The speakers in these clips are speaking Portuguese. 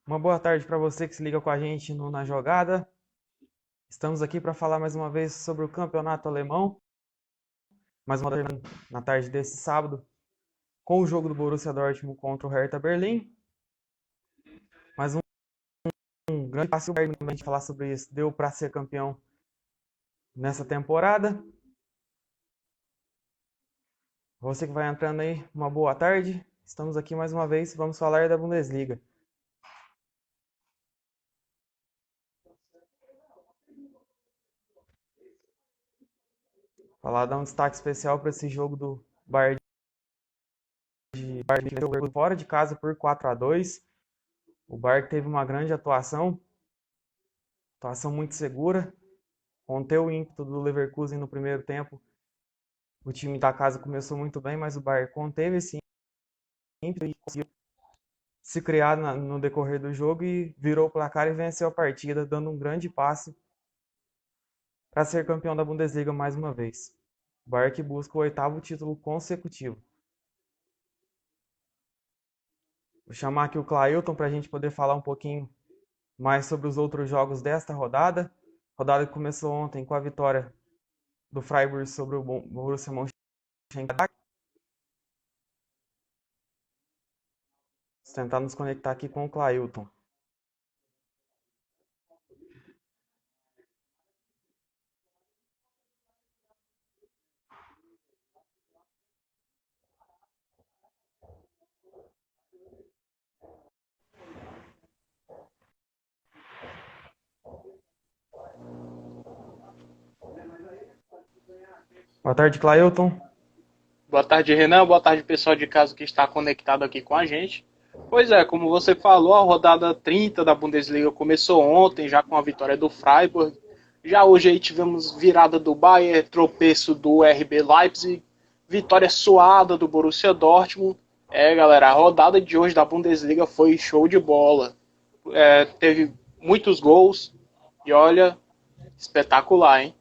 Uma boa tarde para você que se liga com a gente no Na Jogada. Estamos aqui para falar mais uma vez sobre o campeonato alemão. Mais uma vez na tarde desse sábado, com o jogo do Borussia Dortmund contra o Hertha Berlim. Mais um grande passo para a gente falar sobre isso. Deu para ser campeão nessa temporada. Você que vai entrando aí, uma boa tarde. Estamos aqui mais uma vez, vamos falar da Bundesliga. Falar, dar um destaque especial para esse jogo do Bayern que venceu fora de casa por 4-2. O Bayern teve uma grande atuação muito segura, conteu o ímpeto do Leverkusen no primeiro tempo. O time da casa começou muito bem, mas o Bayern conteve esse ímpeto e conseguiu se criar no decorrer do jogo e virou o placar e venceu a partida, dando um grande passo para ser campeão da Bundesliga mais uma vez. O Bayern que busca o 8º título consecutivo. Vou chamar aqui o Clailton para a gente poder falar um pouquinho mais sobre os outros jogos desta rodada. Rodada que começou ontem com a vitória do Freiburg sobre o Borussia Mönchengladbach. Vamos tentar nos conectar aqui com o Clailton. Boa tarde, Clailton. Boa tarde, Renan. Boa tarde, pessoal de casa que está conectado aqui com a gente. Pois é, como você falou, a rodada 30 da Bundesliga começou ontem, já com a vitória do Freiburg. Já hoje aí tivemos virada do Bayern, tropeço do RB Leipzig, vitória suada do Borussia Dortmund. Galera, a rodada de hoje da Bundesliga foi show de bola. Teve muitos gols e olha, espetacular, hein?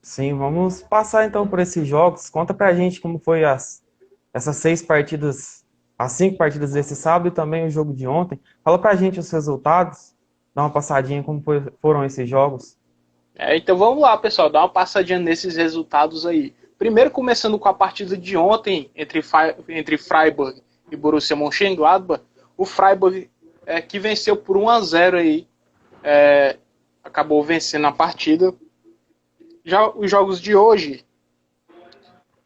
Sim, vamos passar então por esses jogos. Conta pra gente como foi essas 6 partidas, as 5 partidas desse sábado e também o jogo de ontem. Fala pra gente os resultados, dá uma passadinha como foram esses jogos. Então vamos lá, pessoal, dar uma passadinha nesses resultados aí. Primeiro começando com a partida de ontem entre Freiburg e Borussia Mönchengladbach. O Freiburg que venceu por 1-0 aí, acabou vencendo a partida. Já os jogos de hoje,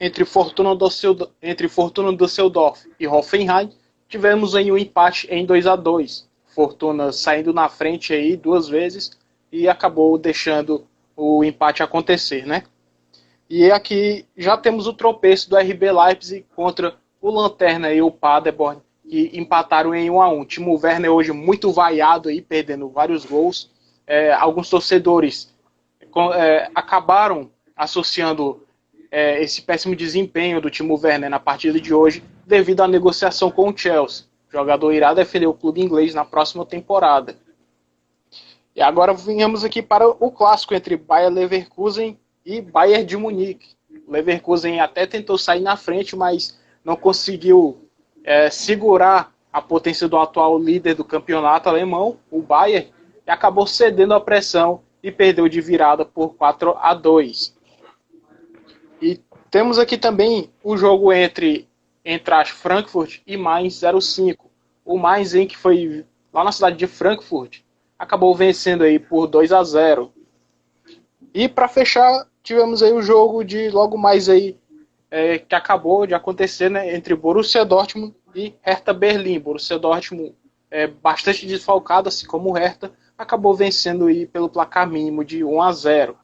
entre Fortuna Düsseldorf e Hoffenheim, tivemos aí um empate em 2-2. Fortuna saindo na frente aí 2 vezes e acabou deixando o empate acontecer, né? E aqui já temos o tropeço do RB Leipzig contra o Lanterna e o Paderborn, que empataram em 1-1. Timo Werner hoje muito vaiado aí, perdendo vários gols. Alguns torcedores acabaram associando esse péssimo desempenho do Timo Werner na partida de hoje devido à negociação com o Chelsea. O jogador irá defender o clube inglês na próxima temporada. E agora venhamos aqui para o clássico entre Bayer Leverkusen e Bayern de Munique. O Leverkusen até tentou sair na frente, mas não conseguiu segurar a potência do atual líder do campeonato alemão, o Bayern, e acabou cedendo à pressão e perdeu de virada por 4-2. E temos aqui também o jogo entre as Frankfurt e Mainz 05. O Mainz, que foi lá na cidade de Frankfurt, acabou vencendo aí por 2-0. E para fechar, tivemos aí o jogo de logo mais aí que acabou de acontecer, né, entre Borussia Dortmund e Hertha Berlim. Borussia Dortmund bastante desfalcado, assim como o Hertha, acabou vencendo aí pelo placar mínimo de 1-0.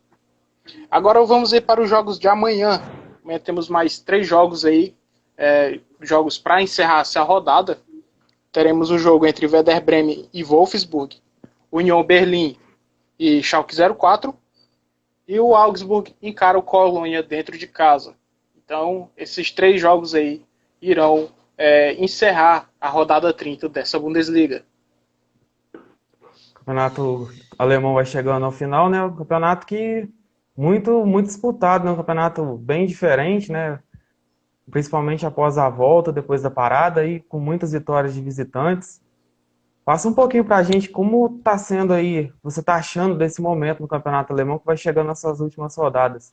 Agora vamos ir para os jogos de amanhã. Amanhã temos mais 3 jogos aí, jogos para encerrar essa rodada. Teremos o jogo entre Werder Bremen e Wolfsburg, Union Berlim e Schalke 04, e o Augsburg encara o Colônia dentro de casa. Então, esses 3 jogos aí irão encerrar a rodada 30 dessa Bundesliga. O campeonato alemão vai chegando ao final, né? Um campeonato que muito disputado, né? Um campeonato bem diferente, né? principalmente após a volta, depois da parada e com muitas vitórias de visitantes. Passa um pouquinho para a gente como está sendo aí, você está achando desse momento no Campeonato Alemão que vai chegando nessas últimas rodadas.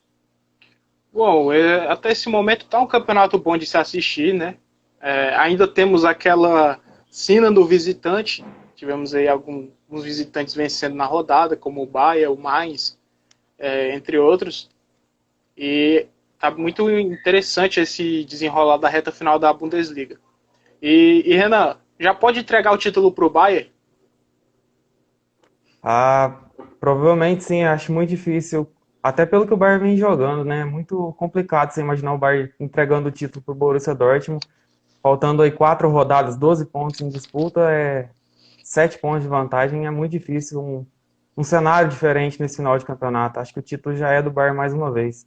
Bom, até esse momento tá um campeonato bom de se assistir, né? Ainda temos aquela sina do visitante. Tivemos aí alguns visitantes vencendo na rodada, como o Bayern, o Mainz, entre outros. E tá muito interessante esse desenrolar da reta final da Bundesliga. E Renan, já pode entregar o título pro Bayern? Ah, provavelmente sim, acho muito difícil, até pelo que o Bayern vem jogando, né? É muito complicado você imaginar o Bayern entregando o título para o Borussia Dortmund, faltando aí 4 rodadas, 12 pontos em disputa, 7 pontos de vantagem, é muito difícil um cenário diferente nesse final de campeonato. Acho que o título já é do Bayern mais uma vez.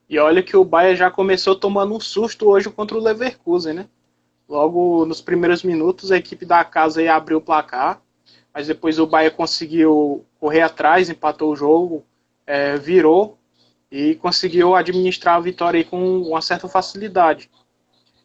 E olha que o Bayern já começou tomando um susto hoje contra o Leverkusen, né? Logo nos primeiros minutos, a equipe da casa aí abriu o placar, mas depois o Bayern conseguiu correr atrás, empatou o jogo, virou e conseguiu administrar a vitória aí com uma certa facilidade.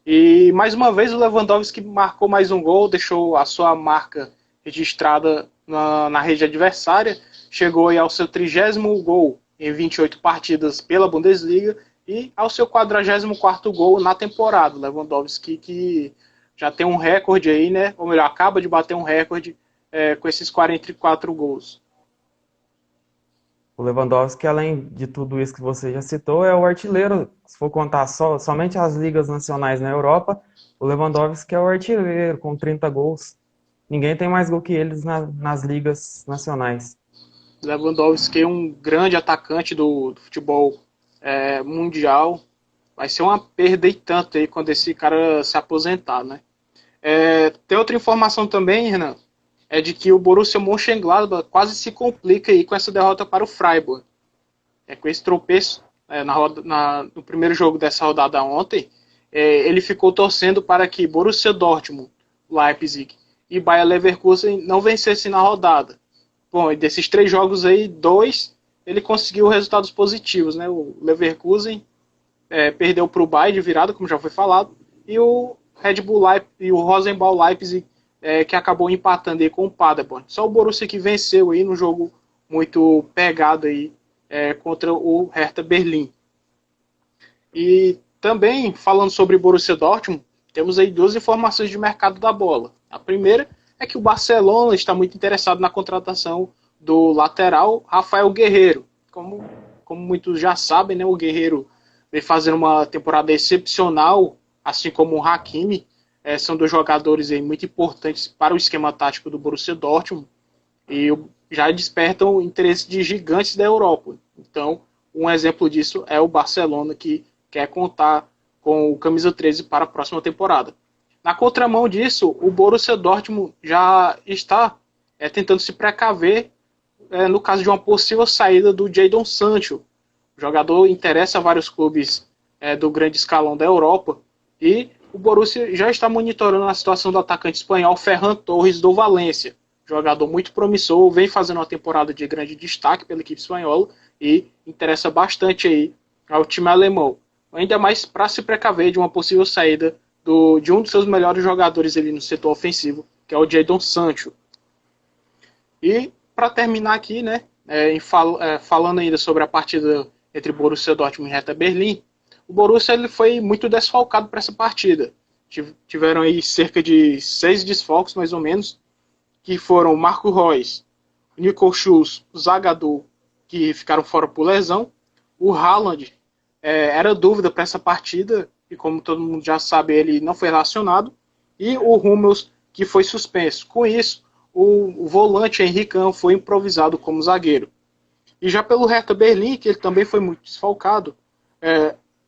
E mais uma vez o Lewandowski marcou mais um gol, deixou a sua marca registrada na rede adversária, chegou aí ao seu 30º gol em 28 partidas pela Bundesliga e ao seu 44º gol na temporada. Lewandowski que já tem um recorde aí, né? Ou melhor, acaba de bater um recorde com esses 44 gols. O Lewandowski, além de tudo isso que você já citou, é o artilheiro. Se for contar somente as ligas nacionais na Europa, o Lewandowski é o artilheiro, com 30 gols. Ninguém tem mais gol que eles nas ligas nacionais. Lewandowski é um grande atacante do futebol mundial. Vai ser uma perda e tanto aí quando esse cara se aposentar, né? Tem outra informação também, Renan, é de que o Borussia Mönchengladbach quase se complica aí com essa derrota para o Freiburg. Com esse tropeço no primeiro jogo dessa rodada ontem, ele ficou torcendo para que Borussia Dortmund, Leipzig e Bayer Leverkusen não vencessem na rodada. Bom, e desses 3 jogos aí, 2 ele conseguiu resultados positivos, né? O Leverkusen perdeu para o Bayern de virada, como já foi falado, e o Red Bull Leipzig e o Rosenball Leipzig que acabou empatando aí com o Paderborn. Só o Borussia que venceu aí no jogo muito pegado aí contra o Hertha Berlim. E também falando sobre Borussia Dortmund, temos aí 2 informações de mercado da bola. A primeira é que o Barcelona está muito interessado na contratação do lateral Rafael Guerreiro. Como muitos já sabem, né, o Guerreiro vem fazendo uma temporada excepcional, assim como o Hakimi. São 2 jogadores aí muito importantes para o esquema tático do Borussia Dortmund e já despertam o interesse de gigantes da Europa. Então, um exemplo disso é o Barcelona, que quer contar com o camisa 13 para a próxima temporada. Na contramão disso, o Borussia Dortmund já está tentando se precaver no caso de uma possível saída do Jadon Sancho. O jogador interessa a vários clubes do grande escalão da Europa e o Borussia já está monitorando a situação do atacante espanhol Ferran Torres do Valência. Jogador muito promissor, vem fazendo uma temporada de grande destaque pela equipe espanhola e interessa bastante aí ao time alemão. Ainda mais para se precaver de uma possível saída de um dos seus melhores jogadores ali no setor ofensivo, que é o Jadon Sancho. E para terminar aqui, né, falando ainda sobre a partida entre Borussia Dortmund e Hertha Berlim, o Borussia ele foi muito desfalcado para essa partida. Tiveram aí cerca de 6 desfalques, mais ou menos, que foram o Marco Reus, o Nico Schulz, o Zagadou, que ficaram fora por lesão. O Haaland era dúvida para essa partida, e como todo mundo já sabe, ele não foi relacionado. E o Hummels, que foi suspenso. Com isso, o volante Henricão foi improvisado como zagueiro. E já pelo Hertha Berlim, que ele também foi muito desfalcado,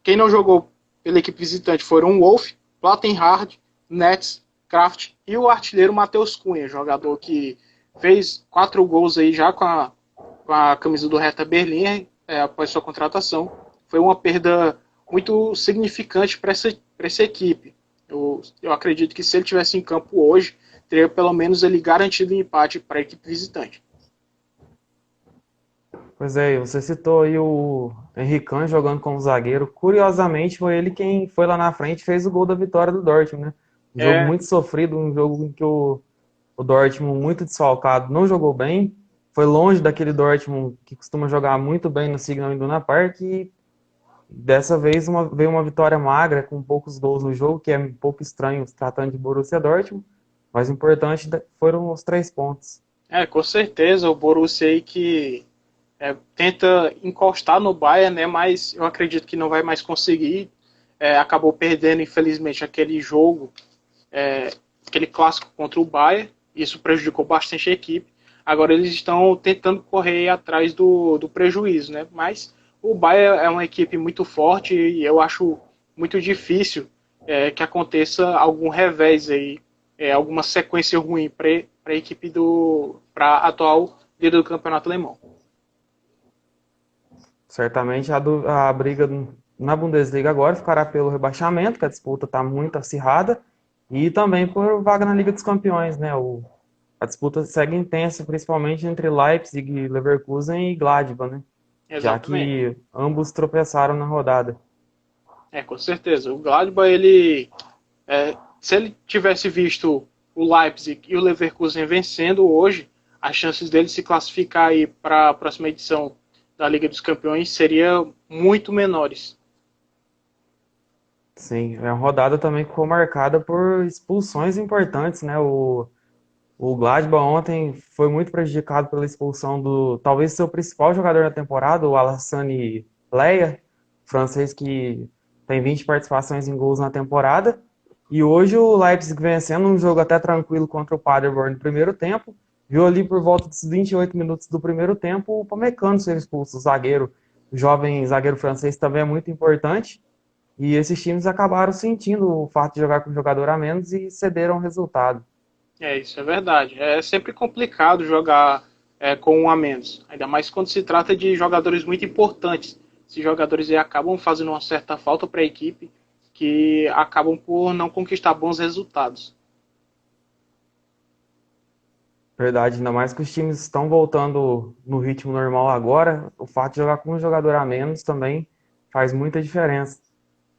quem não jogou pela equipe visitante foram o Wolf, Plattenhardt, Netz, Kraft e o artilheiro Matheus Cunha, jogador que fez 4 gols aí já com a camisa do Hertha Berlim após sua contratação. Foi uma perda muito significante para essa equipe. Eu acredito que se ele tivesse em campo hoje, teria pelo menos ele garantido um empate para a equipe visitante. Pois é, você citou aí o Henrique jogando como zagueiro. Curiosamente, foi ele quem foi lá na frente e fez o gol da vitória do Dortmund, né? Um jogo É, muito sofrido, um jogo em que o Dortmund, muito desfalcado, não jogou bem. Foi longe daquele Dortmund que costuma jogar muito bem no Signal Iduna Park e dessa vez veio uma vitória magra, com poucos gols no jogo, que é um pouco estranho se tratando de Borussia Dortmund, mas o importante foram os 3 pontos. com certeza, o Borussia aí que tenta encostar no Bayern, né? Mas eu acredito que não vai mais conseguir. Acabou perdendo, infelizmente, aquele jogo, é, aquele clássico contra o Bayern. Isso prejudicou bastante a equipe. Agora eles estão tentando correr atrás do prejuízo, né? Mas o Bayern é uma equipe muito forte e eu acho muito difícil que aconteça algum revés aí, alguma sequência ruim para a equipe para atual líder do campeonato alemão. Certamente a briga na Bundesliga agora ficará pelo rebaixamento, que a disputa está muito acirrada, e também por vaga na Liga dos Campeões, né? A disputa segue intensa, principalmente entre Leipzig, Leverkusen e Gladbach, né? Já Exatamente. que ambos tropeçaram na rodada. Com certeza. O Gladbach, ele, se ele tivesse visto o Leipzig e o Leverkusen vencendo hoje, as chances dele se classificar aí para a próxima edição da Liga dos Campeões seria muito menores. Sim, é uma rodada também que ficou marcada por expulsões importantes, né? O Gladbach ontem foi muito prejudicado pela expulsão do talvez seu principal jogador da temporada, o Alassane Plea, francês que tem 20 participações em gols na temporada. E hoje o Leipzig vencendo um jogo até tranquilo contra o Paderborn no primeiro tempo. Viu ali por volta dos 28 minutos do primeiro tempo o Pamecano ser expulso, o zagueiro, o jovem zagueiro francês também é muito importante. E esses times acabaram sentindo o fato de jogar com um jogador a menos e cederam o resultado. Isso é verdade. É sempre complicado jogar com um a menos, ainda mais quando se trata de jogadores muito importantes. Esses jogadores aí acabam fazendo uma certa falta para a equipe, que acabam por não conquistar bons resultados. Verdade, ainda mais que os times estão voltando no ritmo normal agora, o fato de jogar com um jogador a menos também faz muita diferença.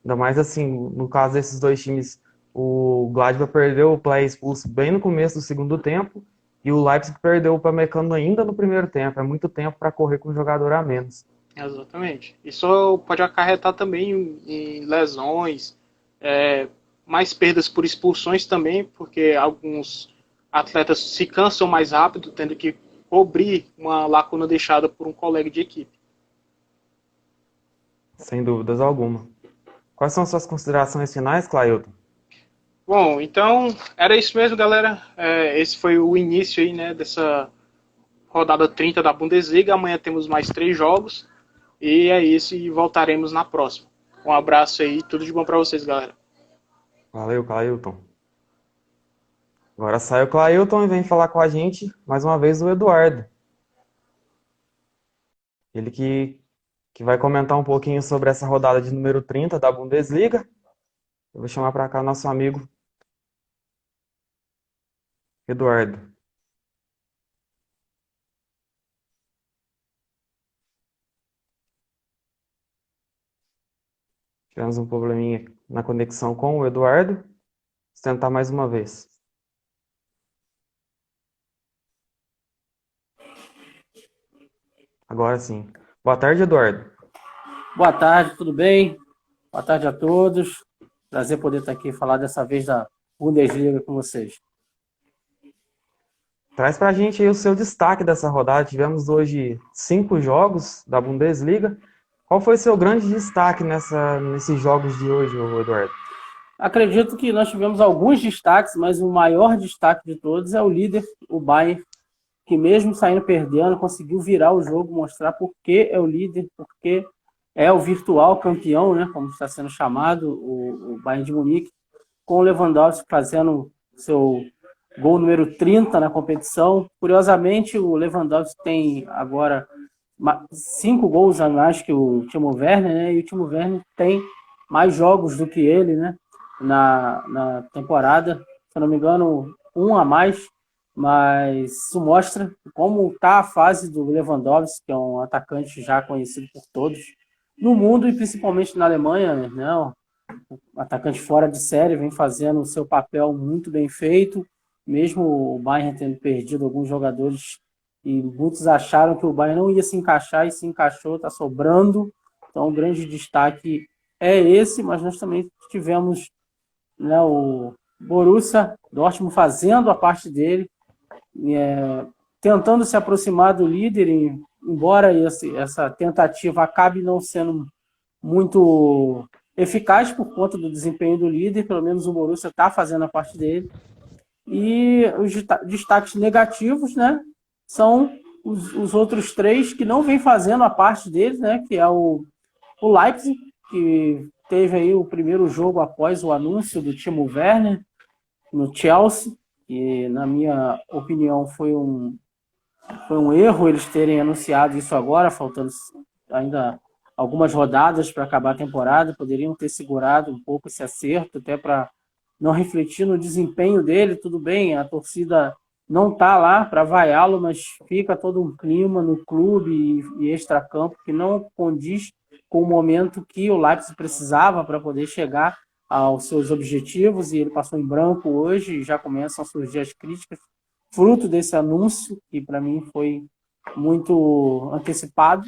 Ainda mais assim, no caso desses dois times, o Gladbach perdeu o Play expulso bem no começo do segundo tempo e o Leipzig perdeu o Upamecano ainda no primeiro tempo. É muito tempo para correr com um jogador a menos. Exatamente. Isso pode acarretar também em lesões, é, mais perdas por expulsões também, porque alguns atletas se cansam mais rápido, tendo que cobrir uma lacuna deixada por um colega de equipe. Sem dúvidas alguma. Quais são suas considerações finais, Clailton? Bom, então era isso mesmo, galera. Esse foi o início aí, né, dessa rodada 30 da Bundesliga. Amanhã temos mais 3 jogos. E é isso, e voltaremos na próxima. Um abraço aí, tudo de bom para vocês, galera. Valeu, Clailton. Agora sai o Clailton e vem falar com a gente mais uma vez o Eduardo. Ele que vai comentar um pouquinho sobre essa rodada de número 30 da Bundesliga. Eu vou chamar para cá nosso amigo Eduardo. Tivemos um probleminha na conexão com o Eduardo. Vou tentar mais uma vez. Agora sim. Boa tarde, Eduardo. Boa tarde, tudo bem? Boa tarde a todos. Prazer poder estar aqui e falar dessa vez da Bundesliga com vocês. Traz para a gente aí o seu destaque dessa rodada. Tivemos hoje 5 jogos da Bundesliga. Qual foi seu grande destaque nesses jogos de hoje, Eduardo? Acredito que nós tivemos alguns destaques, mas o maior destaque de todos é o líder, o Bayern, que mesmo saindo perdendo, conseguiu virar o jogo, mostrar por que é o líder, porque é o virtual campeão, né, como está sendo chamado, o Bayern de Munique, com o Lewandowski fazendo seu gol número 30 na competição. Curiosamente, o Lewandowski tem agora 5 gols a mais que o Timo Werner, né? E o Timo Werner tem mais jogos do que ele, né? Na temporada, se eu não me engano, um a mais. mas isso mostra como está a fase do Lewandowski, que é um atacante já conhecido por todos no mundo e principalmente na Alemanha, né? Um atacante fora de série, vem fazendo o seu papel muito bem feito, mesmo o Bayern tendo perdido alguns jogadores e muitos acharam que o Bayern não ia se encaixar e se encaixou, está sobrando. Então o grande destaque é esse, mas nós também tivemos, né, o Borussia Dortmund fazendo a parte dele, tentando se aproximar do líder, embora essa tentativa acabe não sendo muito eficaz por conta do desempenho do líder, pelo menos o Borussia está fazendo a parte dele. E os destaques negativos, né, são os outros três que não vêm fazendo a parte deles, né, que é o Leipzig, que teve aí o primeiro jogo após o anúncio do Timo Werner no Chelsea, e na minha opinião foi um erro eles terem anunciado isso agora, faltando ainda algumas rodadas para acabar a temporada. Poderiam ter segurado um pouco esse acerto, até para não refletir no desempenho dele. Tudo bem, a torcida não está lá para vaiá-lo, mas fica todo um clima no clube e extracampo que não condiz com o momento que o Leipzig precisava para poder chegar aos seus objetivos, e ele passou em branco hoje e já começam a surgir as críticas, fruto desse anúncio, que para mim foi muito antecipado.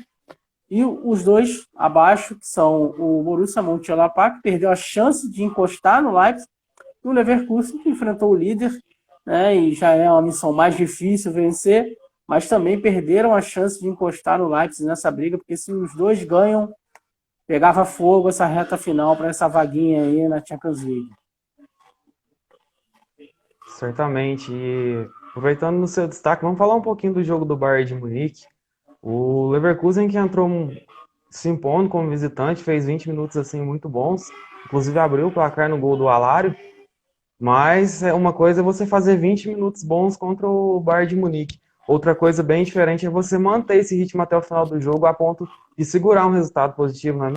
E os dois abaixo, que são o Borussia Mönchengladbach, que perdeu a chance de encostar no Leipzig, e o Leverkusen, que enfrentou o líder, né, e já é uma missão mais difícil vencer, mas também perderam a chance de encostar no Leipzig nessa briga, porque se os dois ganham, pegava fogo essa reta final para essa vaguinha aí na Champions League. Certamente. E aproveitando no seu destaque, vamos falar um pouquinho do jogo do Bayern de Munique. O Leverkusen, que entrou se impondo como visitante, fez 20 minutos assim muito bons, inclusive abriu o placar no gol do Alário, mas uma coisa é você fazer 20 minutos bons contra o Bayern de Munique. Outra coisa bem diferente é você manter esse ritmo até o final do jogo a ponto de segurar um resultado positivo, né?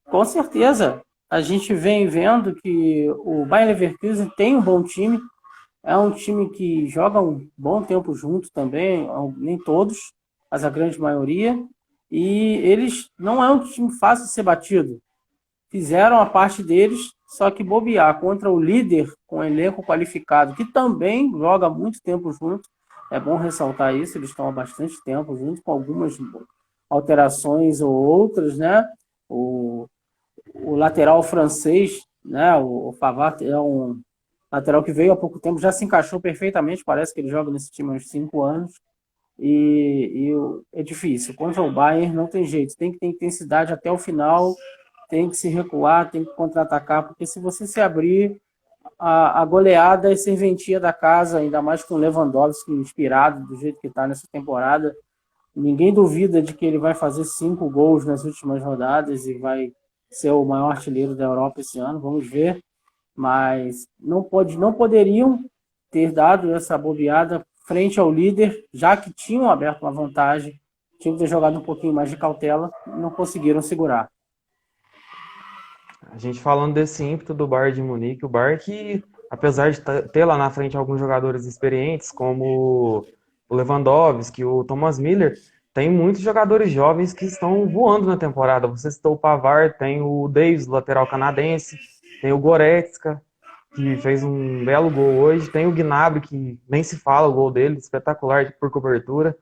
Com certeza. A gente vem vendo que o Bayer Leverkusen tem um bom time, é um time que joga um bom tempo junto também, nem todos, mas a grande maioria, e eles não é um time fácil de ser batido. Fizeram a parte deles, só que bobear contra o líder com um elenco qualificado, que também joga muito tempo junto, é bom ressaltar isso, eles estão há bastante tempo junto, com algumas alterações ou outras, né? O lateral francês, né? O Pavard é um lateral que veio há pouco tempo, já se encaixou perfeitamente, parece que ele joga nesse time há uns 5 anos, e é difícil. Contra o Bayern não tem jeito, tem que ter intensidade até o final, tem que se recuar, tem que contra-atacar, porque se você se abrir, a goleada é serventia da casa, ainda mais com o Lewandowski inspirado do jeito que está nessa temporada. Ninguém duvida de que ele vai fazer 5 gols nas últimas rodadas e vai ser o maior artilheiro da Europa esse ano, vamos ver. Mas não poderiam ter dado essa bobeada frente ao líder, já que tinham aberto uma vantagem, tinham que ter jogado um pouquinho mais de cautela, não conseguiram segurar. A gente falando desse ímpeto do Bayern de Munique, o Bayern que, apesar de ter lá na frente alguns jogadores experientes, como o Lewandowski, o Thomas Müller, tem muitos jogadores jovens que estão voando na temporada. Você citou o Pavard, tem o Davies, lateral canadense, tem o Goretzka, que fez um belo gol hoje, tem o Gnabry, que nem se fala o gol dele, espetacular por cobertura.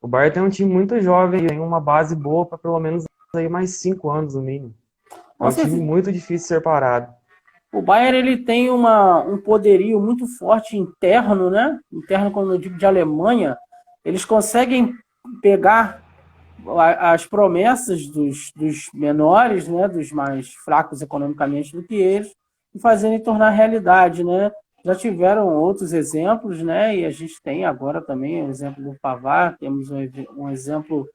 O Bayern tem um time muito jovem, tem uma base boa para pelo menos aí mais 5 anos no mínimo. É um time muito difícil de ser parado. O Bayern ele tem um poderio muito forte interno, né? Interno, quando eu digo de Alemanha, eles conseguem pegar as promessas dos menores, né? Dos mais fracos economicamente do que eles, e fazerem tornar realidade, né? Já tiveram outros exemplos, né? E a gente tem agora também o exemplo do Pavard, temos um exemplo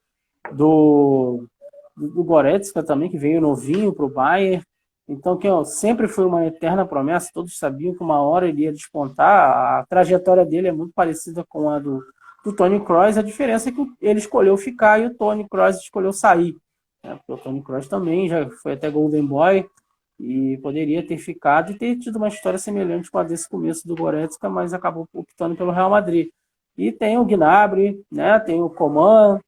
do Goretzka também, que veio novinho para o Bayern. Então, que sempre foi uma eterna promessa, todos sabiam que uma hora ele ia despontar. A trajetória dele é muito parecida com a do Toni Kroos, a diferença é que ele escolheu ficar e o Toni Kroos escolheu sair. Porque o Toni Kroos também já foi até Golden Boy, e poderia ter ficado e ter tido uma história semelhante com a desse começo do Goretzka, mas acabou optando pelo Real Madrid. E tem o Gnabry, né? Tem o Coman,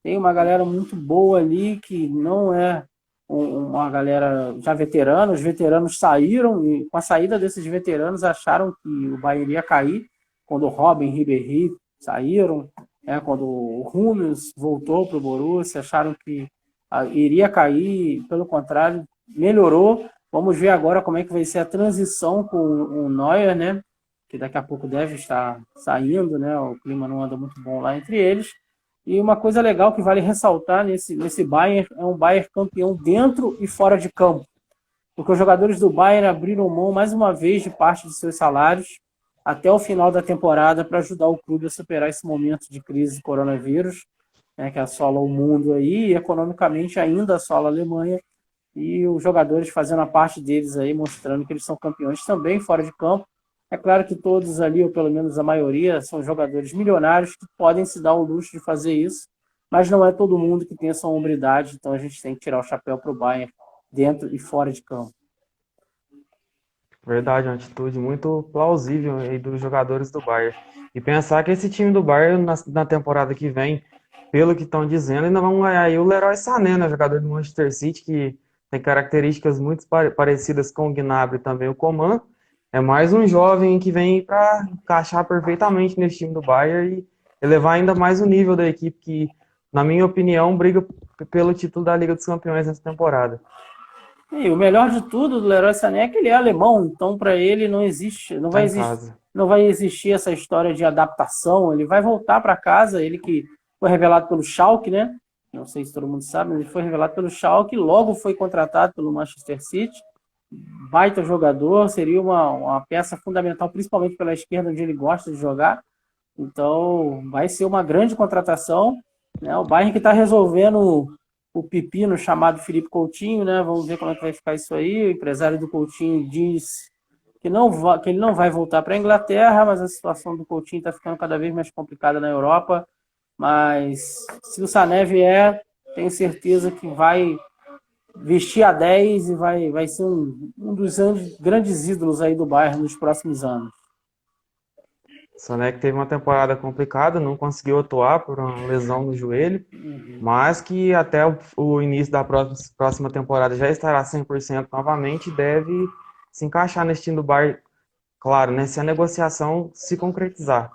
tem uma galera muito boa ali que não é uma galera já veterana. Os veteranos saíram e com a saída desses veteranos acharam que o Bayern ia cair quando o Robben, Ribéry saíram, né? Quando o Hummels voltou para o Borussia, acharam que iria cair, pelo contrário, melhorou. Vamos ver agora como é que vai ser a transição com o Neuer, né? Que daqui a pouco deve estar saindo, né? O clima não anda muito bom lá entre eles. E uma coisa legal que vale ressaltar nesse Bayern é um Bayern campeão dentro e fora de campo. Porque os jogadores do Bayern abriram mão mais uma vez de parte de seus salários até o final da temporada para ajudar o clube a superar esse momento de crise do coronavírus, né, que assola o mundo aí, e economicamente ainda assola a Alemanha, e os jogadores fazendo a parte deles aí, mostrando que eles são campeões também fora de campo. É claro que todos ali, ou pelo menos a maioria, são jogadores milionários que podem se dar o luxo de fazer isso, mas não é todo mundo que tem essa hombridade, então a gente tem que tirar o chapéu para o Bayern dentro e fora de campo. Verdade, uma atitude muito plausível aí dos jogadores do Bayern. E pensar que esse time do Bayern na temporada que vem, pelo que estão dizendo, ainda vão ganhar aí o Leroy Sané, né, jogador do Manchester City, que tem características muito parecidas com o Gnabry e também o Coman. É mais um jovem que vem para encaixar perfeitamente nesse time do Bayern e elevar ainda mais o nível da equipe que, na minha opinião, briga pelo título da Liga dos Campeões nessa temporada. E o melhor de tudo do Leroy Sané é que ele é alemão, então para ele não existe, Tá em casa. não vai existir essa história de adaptação. Ele vai voltar para casa, ele que foi revelado pelo Schalke, né? Não sei se todo mundo sabe, mas ele foi revelado pelo Schalke, logo foi contratado pelo Manchester City. Baita jogador, seria uma peça fundamental, principalmente pela esquerda, onde ele gosta de jogar. Então, vai ser uma grande contratação, né? O Bayern que está resolvendo o pepino chamado Felipe Coutinho, né? Vamos ver como é que vai ficar isso aí. O empresário do Coutinho diz que ele não vai voltar para a Inglaterra, mas a situação do Coutinho está ficando cada vez mais complicada na Europa. Mas se o Sané vier, tenho certeza que vai vestir a 10 e vai ser um dos grandes ídolos aí do Bayern nos próximos anos. Sané que teve uma temporada complicada, não conseguiu atuar por uma lesão no joelho, mas que até o início da próxima temporada já estará 100% novamente e deve se encaixar nesse time do Bayern, claro, né, se a negociação se concretizar.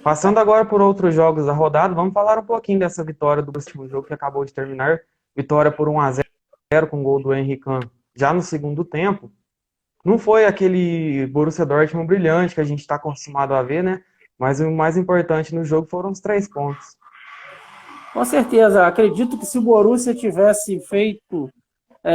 Passando agora por outros jogos da rodada, vamos falar um pouquinho dessa vitória do último jogo que acabou de terminar. Vitória por 1-0 com gol do Henry Can já no segundo tempo. Não foi aquele Borussia Dortmund brilhante que a gente está acostumado a ver, né? Mas o mais importante no jogo foram os 3 pontos. Com certeza, acredito que se o Borussia tivesse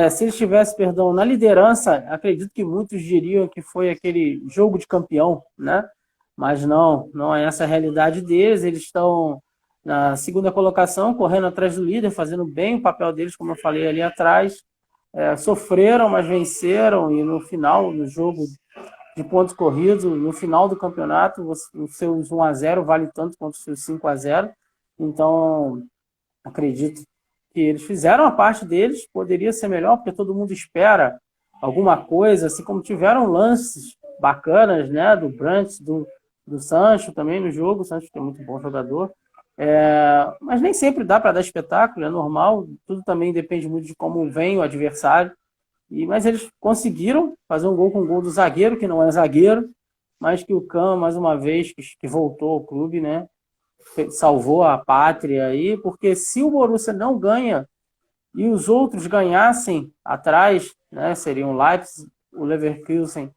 se ele estivesse, perdão, na liderança, acredito que muitos diriam que foi aquele jogo de campeão, né? Mas não é essa a realidade deles. Eles estão na segunda colocação, correndo atrás do líder, fazendo bem o papel deles, como eu falei ali atrás. Sofreram, mas venceram, e no final, no jogo de pontos corridos, no final do campeonato, os seus 1-0 vale tanto quanto os seus 5-0. Então, acredito que eles fizeram a parte deles, poderia ser melhor, porque todo mundo espera alguma coisa, assim como tiveram lances bacanas, né, do Brandt, do Sancho também no jogo. O Sancho é muito bom jogador. Mas nem sempre dá para dar espetáculo, é normal, tudo também depende muito de como vem o adversário. Mas eles conseguiram fazer um gol com o gol do zagueiro, que não é zagueiro, mas que o Can, mais uma vez, que voltou ao clube, né, salvou a pátria aí, porque se o Borussia não ganha e os outros ganhassem atrás, né, seriam o Leipzig, o Leverkusen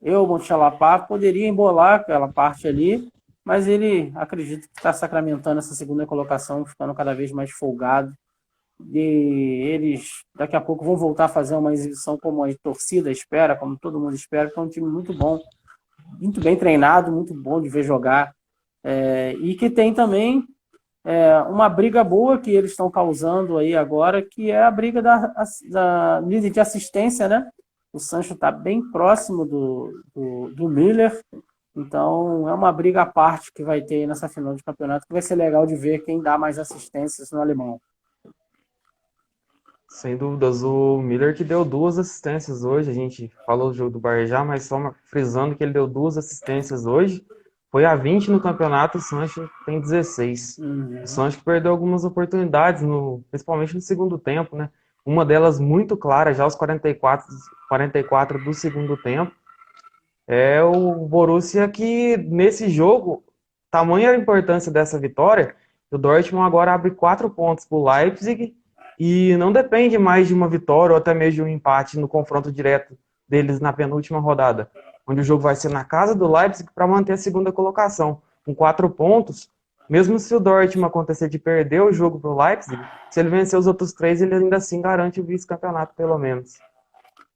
e o Mönchengladbach, poderia embolar aquela parte ali, mas ele, acredito que está sacramentando essa segunda colocação, ficando cada vez mais folgado. E eles daqui a pouco vão voltar a fazer uma exibição como a torcida espera, como todo mundo espera, que é um time muito bom, muito bem treinado, muito bom de ver jogar, e que tem também uma briga boa que eles estão causando aí agora, que é a briga da líder de assistência, né? O Sancho está bem próximo do Müller. Então, é uma briga à parte que vai ter nessa final de campeonato, que vai ser legal de ver quem dá mais assistências no alemão. Sem dúvidas, o Miller que deu 2 assistências hoje. A gente falou do jogo do Bahia já, mas só frisando que ele deu 2 assistências hoje. Foi a 20 no campeonato, o Sancho tem 16. O Sancho que perdeu algumas oportunidades, principalmente no segundo tempo, né? Uma delas muito clara, já aos 44 do segundo tempo. É o Borussia que, nesse jogo, tamanha a importância dessa vitória, o Dortmund agora abre 4 pontos para o Leipzig e não depende mais de uma vitória ou até mesmo de um empate no confronto direto deles na penúltima rodada, onde o jogo vai ser na casa do Leipzig para manter a segunda colocação. Com 4 pontos, mesmo se o Dortmund acontecer de perder o jogo para o Leipzig, se ele vencer os outros 3, ele ainda assim garante o vice-campeonato, pelo menos.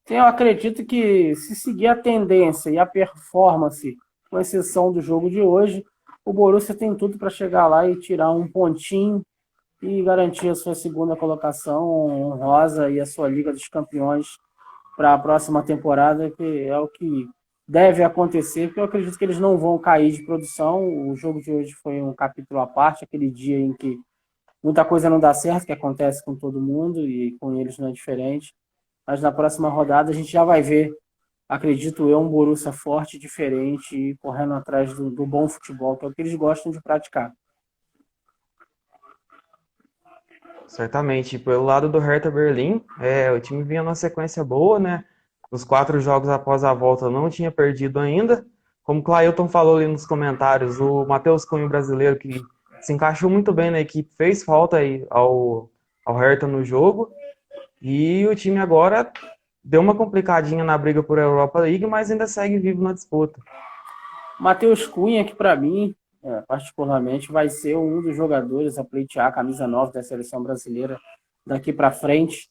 Eu acredito que se seguir a tendência e a performance, com exceção do jogo de hoje, o Borussia tem tudo para chegar lá e tirar um pontinho e garantir a sua segunda colocação honrosa e a sua Liga dos Campeões para a próxima temporada, que é o que deve acontecer, porque eu acredito que eles não vão cair de produção. O jogo de hoje foi um capítulo à parte, aquele dia em que muita coisa não dá certo, que acontece com todo mundo e com eles não é diferente. Mas na próxima rodada a gente já vai ver, acredito eu, um Borussia forte, diferente e correndo atrás do bom futebol, que é o que eles gostam de praticar. Certamente. Pelo lado do Hertha Berlim, o time vinha numa sequência boa, né? Os 4 jogos após a volta não tinha perdido ainda. Como o Clailton falou ali nos comentários, o Matheus Cunha, brasileiro, que se encaixou muito bem na equipe, fez falta aí ao Hertha no jogo. E o time agora deu uma complicadinha na briga por Europa League, mas ainda segue vivo na disputa. Matheus Cunha, que para mim, particularmente, vai ser um dos jogadores a pleitear a camisa 9 da seleção brasileira daqui para frente.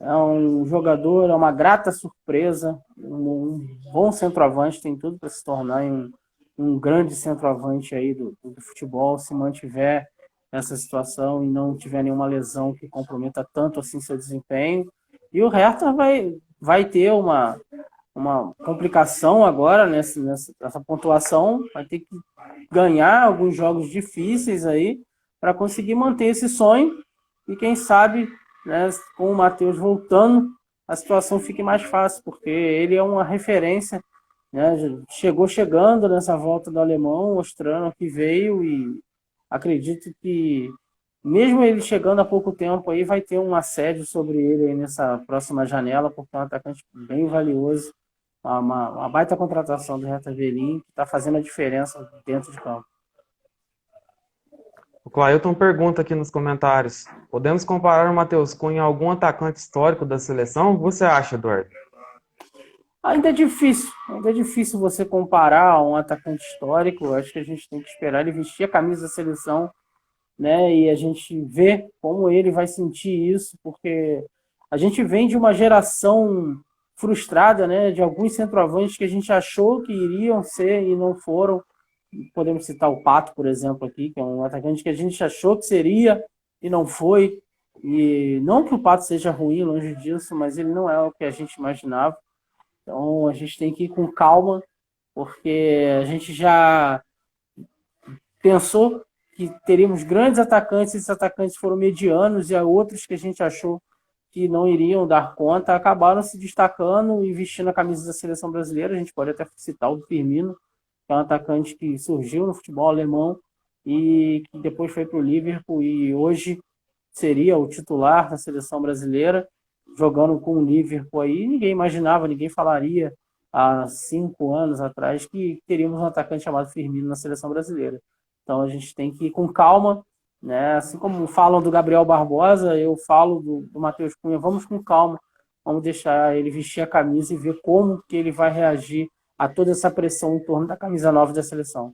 É um jogador, é uma grata surpresa, um bom centroavante, tem tudo para se tornar um grande centroavante aí do futebol, se mantiver essa situação e não tiver nenhuma lesão que comprometa tanto assim seu desempenho. E o Hertha vai ter uma complicação agora nessa pontuação, vai ter que ganhar alguns jogos difíceis aí para conseguir manter esse sonho e quem sabe, né, com o Matheus voltando, a situação fique mais fácil, porque ele é uma referência, né, chegando nessa volta do alemão, mostrando que veio e acredito que mesmo ele chegando há pouco tempo aí, vai ter um assédio sobre ele aí nessa próxima janela, porque é um atacante bem valioso, uma baita contratação do Hertha Berlim, que está fazendo a diferença dentro de campo. O Clailton pergunta aqui nos comentários: podemos comparar o Matheus Cunha a algum atacante histórico da seleção? O que você acha, Eduardo? Ainda é difícil você comparar a um atacante histórico. Acho que a gente tem que esperar ele vestir a camisa da seleção, né? E a gente vê como ele vai sentir isso, porque a gente vem de uma geração frustrada, né? De alguns centroavantes que a gente achou que iriam ser e não foram. Podemos citar o Pato, por exemplo, aqui, que é um atacante que a gente achou que seria e não foi. E não que o Pato seja ruim, longe disso, mas ele não é o que a gente imaginava. Então a gente tem que ir com calma, porque a gente já pensou que teríamos grandes atacantes, esses atacantes foram medianos, e há outros que a gente achou que não iriam dar conta, acabaram se destacando e vestindo a camisa da seleção brasileira. A gente pode até citar o Firmino, que é um atacante que surgiu no futebol alemão e que depois foi para o Liverpool e hoje seria o titular da seleção brasileira, jogando com o Liverpool aí. Ninguém imaginava, ninguém falaria há 5 anos atrás que teríamos um atacante chamado Firmino na seleção brasileira. Então a gente tem que ir com calma, né? Assim como falam do Gabriel Barbosa, eu falo do Matheus Cunha, vamos com calma, vamos deixar ele vestir a camisa e ver como que ele vai reagir a toda essa pressão em torno da camisa 9 da seleção.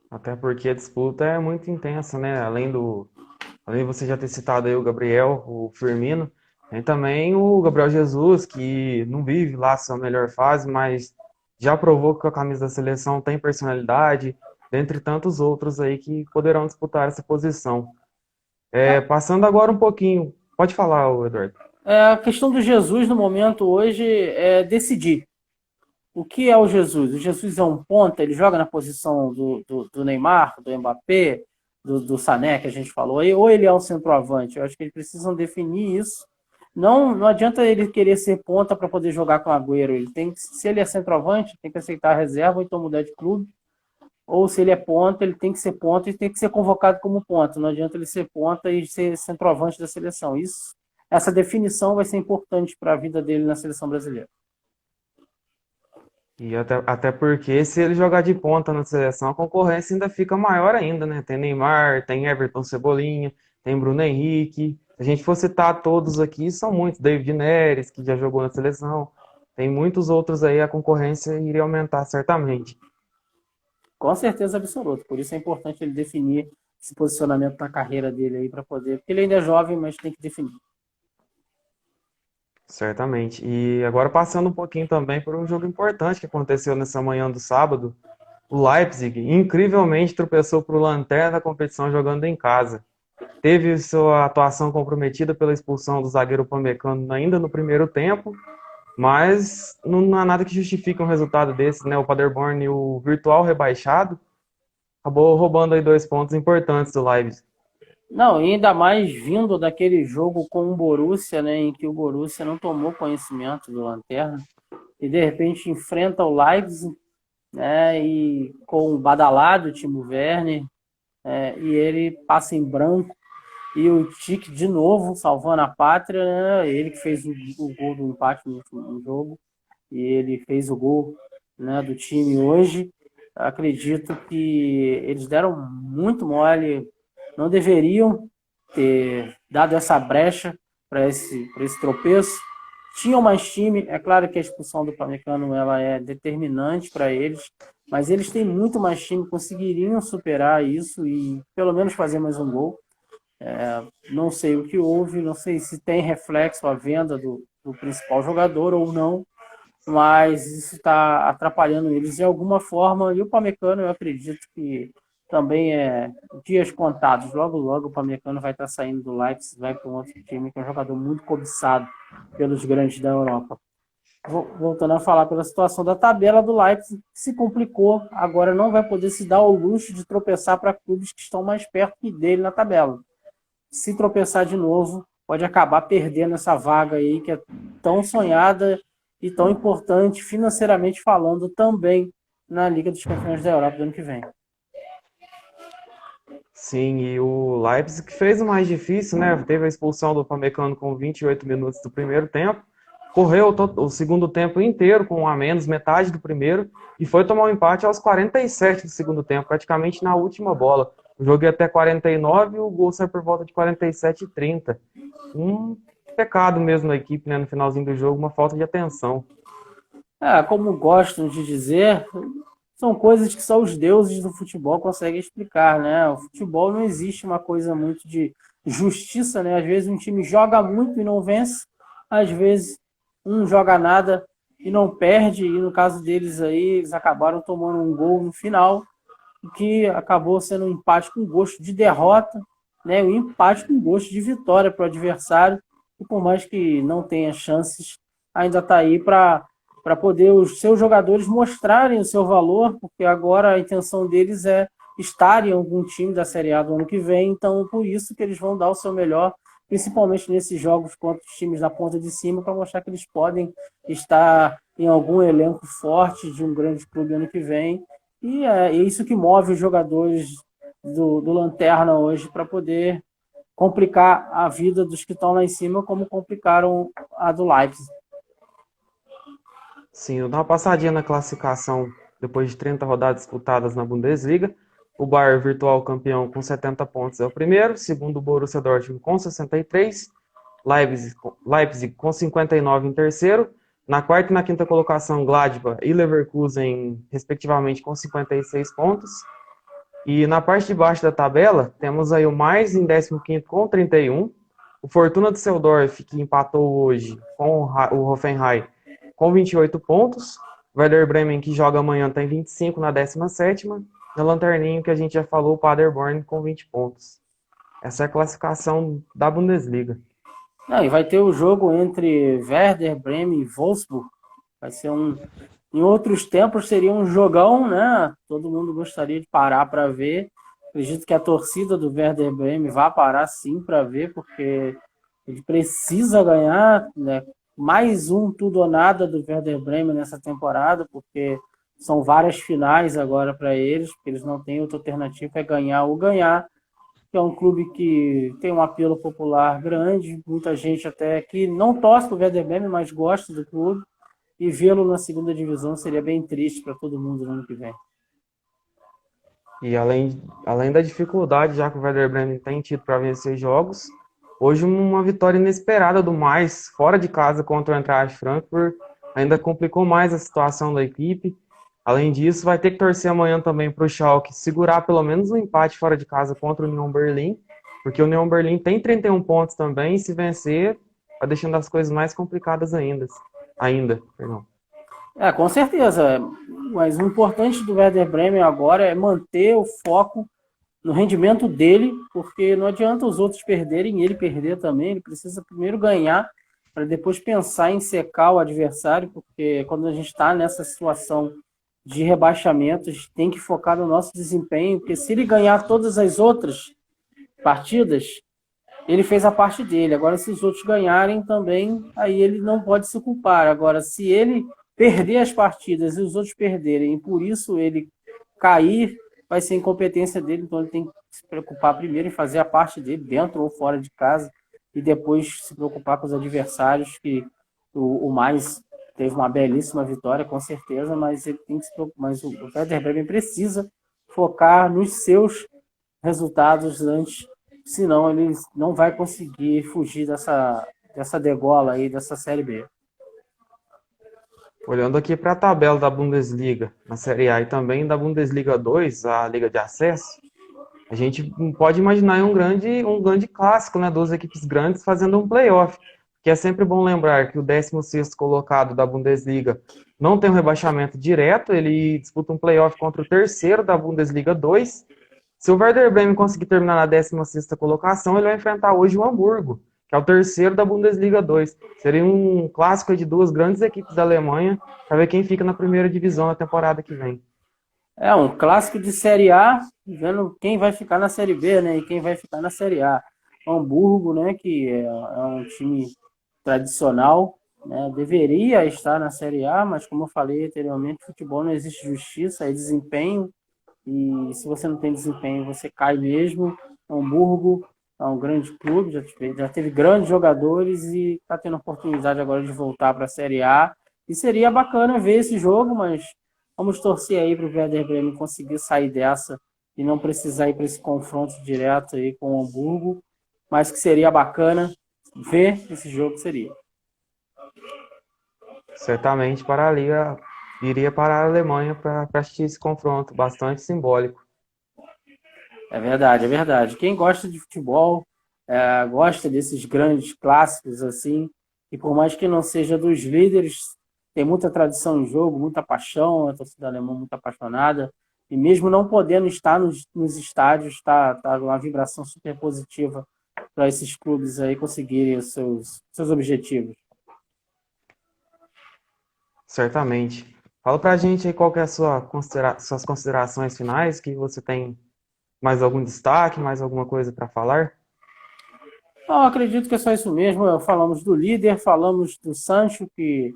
Até porque a disputa é muito intensa, né? Além de você já ter citado aí o Gabriel, o Firmino, tem também o Gabriel Jesus, que não vive lá a sua melhor fase, mas já provou que a camisa da seleção tem personalidade, dentre tantos outros aí que poderão disputar essa posição. Passando agora um pouquinho, pode falar, Eduardo. A questão do Jesus no momento hoje é decidir. O que é o Jesus? O Jesus é um ponta, ele joga na posição do Neymar, do Mbappé, do Sané, que a gente falou, ou ele é um centroavante. Eu acho que eles precisam definir isso. Não adianta ele querer ser ponta para poder jogar com o Agüero. Se ele é centroavante, tem que aceitar a reserva ou então mudar de clube. Ou se ele é ponta, ele tem que ser ponta e tem que ser convocado como ponta. Não adianta ele ser ponta e ser centroavante da seleção. Essa definição vai ser importante para a vida dele na seleção brasileira. E até porque se ele jogar de ponta na seleção, a concorrência ainda fica maior ainda, né? Tem Neymar, tem Everton Cebolinha, tem Bruno Henrique. Se a gente for citar todos aqui, são muitos. David Neres, que já jogou na seleção. Tem muitos outros aí, a concorrência iria aumentar certamente. Com certeza absoluta. Por isso é importante ele definir esse posicionamento na carreira dele aí para poder. Porque ele ainda é jovem, mas tem que definir. Certamente. E agora passando um pouquinho também por um jogo importante que aconteceu nessa manhã do sábado, o Leipzig incrivelmente tropeçou para o lanterna da competição jogando em casa. Teve sua atuação comprometida pela expulsão do zagueiro Upamecano ainda no primeiro tempo, mas não há nada que justifique um resultado desse, né? O Paderborn, o virtual rebaixado, acabou roubando aí 2 pontos importantes do Leipzig. Não, e ainda mais vindo daquele jogo com o Borussia, né, em que o Borussia não tomou conhecimento do Lanterna e de repente enfrenta o Leipzig, né, e com o badalado Timo Werner, e ele passa em branco e o Tite de novo salvando a pátria, né, ele que fez o gol do empate no último jogo e ele fez o gol, né, do time hoje. Acredito que eles deram muito mole, não deveriam ter dado essa brecha para esse tropeço. Tinham mais time, é claro que a expulsão do Upamecano ela é determinante para eles, mas eles têm muito mais time, conseguiriam superar isso e pelo menos fazer mais um gol. Não sei o que houve, não sei se tem reflexo a venda do principal jogador ou não, mas isso está atrapalhando eles de alguma forma. E o Upamecano, eu acredito que também é dias contados. Logo, logo o Upamecano vai estar saindo do Leipzig, vai para um outro time, que é um jogador muito cobiçado pelos grandes da Europa. Voltando a falar pela situação da tabela do Leipzig, que se complicou, agora não vai poder se dar ao luxo de tropeçar para clubes que estão mais perto dele na tabela. Se tropeçar de novo, pode acabar perdendo essa vaga aí que é tão sonhada e tão importante financeiramente falando também na Liga dos Campeões da Europa do ano que vem. Sim, e o Leipzig fez o mais difícil, né? Teve a expulsão do Upamecano com 28 minutos do primeiro tempo, correu o segundo tempo inteiro com um a menos, metade do primeiro, e foi tomar um empate aos 47 do segundo tempo, praticamente na última bola. O jogo ia até 49 e o gol saiu por volta de 47 e 30. Um pecado mesmo da equipe, né, no finalzinho do jogo, uma falta de atenção. Como gostam de dizer, são coisas que só os deuses do futebol conseguem explicar, né? O futebol não existe uma coisa muito de justiça, né? Às vezes um time joga muito e não vence, às vezes um joga nada e não perde, e no caso deles aí, eles acabaram tomando um gol no final, que acabou sendo um empate com gosto de derrota, né? Um empate com gosto de vitória para o adversário, e por mais que não tenha chances, ainda está aí para poder os seus jogadores mostrarem o seu valor, porque agora a intenção deles é estar em algum time da Série A do ano que vem, então por isso que eles vão dar o seu melhor, principalmente nesses jogos contra os times da ponta de cima, para mostrar que eles podem estar em algum elenco forte de um grande clube ano que vem, e é isso que move os jogadores do Lanterna hoje para poder complicar a vida dos que estão lá em cima, como complicaram a do Leipzig. Sim, eu dou uma passadinha na classificação depois de 30 rodadas disputadas na Bundesliga. O Bayern, virtual campeão, com 70 pontos, é o primeiro. Segundo, o Borussia Dortmund, com 63. Leipzig com 59 em terceiro. Na quarta e na quinta colocação, Gladbach e Leverkusen, respectivamente, com 56 pontos. E na parte de baixo da tabela, temos aí o Mainz em 15º com 31. O Fortuna Düsseldorf, que empatou hoje com o Hoffenheim, com 28 pontos. O Werder Bremen, que joga amanhã, tem 25 na 17ª. Na lanterninha, que a gente já falou, o Paderborn com 20 pontos. Essa é a classificação da Bundesliga. E vai ter o jogo entre Werder Bremen e Wolfsburg. Vai ser em outros tempos seria um jogão, né? Todo mundo gostaria de parar para ver. Acredito que a torcida do Werder Bremen vai parar sim para ver, porque ele precisa ganhar, né? Mais um tudo ou nada do Werder Bremen nessa temporada, porque são várias finais agora para eles, porque eles não têm outra alternativa, é ganhar ou ganhar, que é um clube que tem um apelo popular grande, muita gente até que não torce para o Werder Bremen, mas gosta do clube, e vê-lo na segunda divisão seria bem triste para todo mundo no ano que vem. E além da dificuldade já que o Werder Bremen tem tido para vencer jogos, hoje uma vitória inesperada do Mais, fora de casa contra o Eintracht Frankfurt, ainda complicou mais a situação da equipe. Além disso, vai ter que torcer amanhã também para o Schalke segurar pelo menos um empate fora de casa contra o Union Berlin, porque o Union Berlin tem 31 pontos também, e se vencer, vai deixando as coisas mais complicadas perdão. Com certeza. Mas o importante do Werder Bremen agora é manter o foco no rendimento dele, porque não adianta os outros perderem e ele perder também. Ele precisa primeiro ganhar para depois pensar em secar o adversário, porque quando a gente está nessa situação de rebaixamento, a gente tem que focar no nosso desempenho, porque se ele ganhar todas as outras partidas, ele fez a parte dele. Agora, se os outros ganharem também, aí ele não pode se culpar. Agora, se ele perder as partidas e os outros perderem, e por isso ele cair, vai ser incompetência dele, então ele tem que se preocupar primeiro em fazer a parte dele, dentro ou fora de casa, e depois se preocupar com os adversários, que o Mais teve uma belíssima vitória, com certeza, mas ele tem que se preocupar, mas o Werder Bremen precisa focar nos seus resultados antes, senão ele não vai conseguir fugir dessa degola aí, dessa Série B. Olhando aqui para a tabela da Bundesliga, na Série A e também da Bundesliga 2, a Liga de Acesso, a gente pode imaginar um grande clássico, né? Duas equipes grandes fazendo um playoff. Que é sempre bom lembrar que o 16º colocado da Bundesliga não tem um rebaixamento direto, ele disputa um playoff contra o terceiro da Bundesliga 2. Se o Werder Bremen conseguir terminar na 16ª colocação, ele vai enfrentar hoje o Hamburgo, que é o terceiro da Bundesliga 2. Seria um clássico de duas grandes equipes da Alemanha, para ver quem fica na primeira divisão na temporada que vem. É um clássico de Série A, vendo quem vai ficar na Série B, né? E quem vai ficar na Série A. Hamburgo, né? Que é um time tradicional, né? Deveria estar na Série A, mas como eu falei anteriormente, futebol não existe justiça, é desempenho. E se você não tem desempenho, você cai mesmo. Hamburgo é um grande clube, já teve grandes jogadores e está tendo a oportunidade agora de voltar para a Série A. E seria bacana ver esse jogo, mas vamos torcer aí para o Werder Bremen conseguir sair dessa e não precisar ir para esse confronto direto aí com o Hamburgo, mas que seria bacana ver esse jogo, seria. Certamente para a Liga iria para a Alemanha para assistir esse confronto, bastante simbólico. É verdade, é verdade. Quem gosta de futebol, gosta desses grandes clássicos assim, e por mais que não seja dos líderes, tem muita tradição no jogo, muita paixão, a torcida alemã muito apaixonada, e mesmo não podendo estar nos estádios, está uma vibração super positiva para esses clubes aí conseguirem os seus objetivos. Certamente. Fala pra gente aí qual que é suas considerações finais, que você tem mais algum destaque, mais alguma coisa para falar? Eu acredito que é só isso mesmo. Falamos do líder, falamos do Sancho, que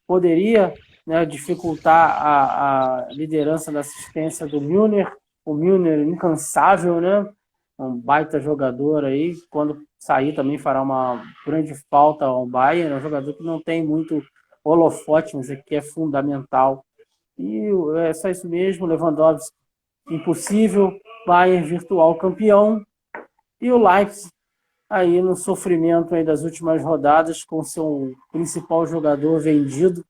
poderia, né, dificultar a liderança da assistência do Milner. O Milner incansável, né? Um baita jogador aí. Quando sair também fará uma grande falta ao Bayern. É um jogador que não tem muito holofote, mas aqui é fundamental. E é só isso mesmo. Lewandowski, impossível. Bayern virtual campeão. E o Leipzig aí no sofrimento aí das últimas rodadas com seu principal jogador vendido.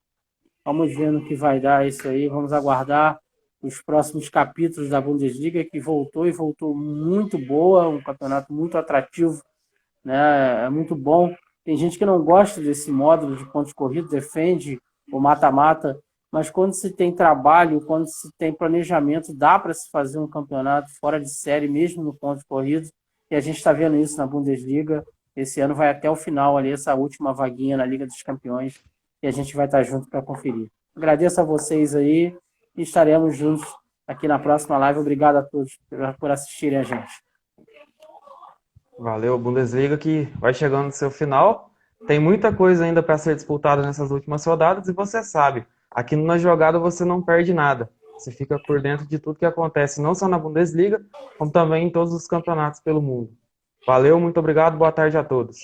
Vamos ver no que vai dar isso aí. Vamos aguardar os próximos capítulos da Bundesliga, que voltou muito boa, um campeonato muito atrativo, né? É muito bom. Tem gente que não gosta desse módulo de pontos corridos, defende o mata-mata, mas quando se tem trabalho, quando se tem planejamento, dá para se fazer um campeonato fora de série, mesmo no ponto corrido. E a gente está vendo isso na Bundesliga. Esse ano vai até o final ali, essa última vaguinha na Liga dos Campeões. E a gente vai estar junto para conferir. Agradeço a vocês aí e estaremos juntos aqui na próxima live. Obrigado a todos por assistirem a gente. Valeu, Bundesliga, que vai chegando no seu final. Tem muita coisa ainda para ser disputada nessas últimas rodadas e você sabe, aqui no Na Jogada você não perde nada. Você fica por dentro de tudo que acontece, não só na Bundesliga, como também em todos os campeonatos pelo mundo. Valeu, muito obrigado, boa tarde a todos.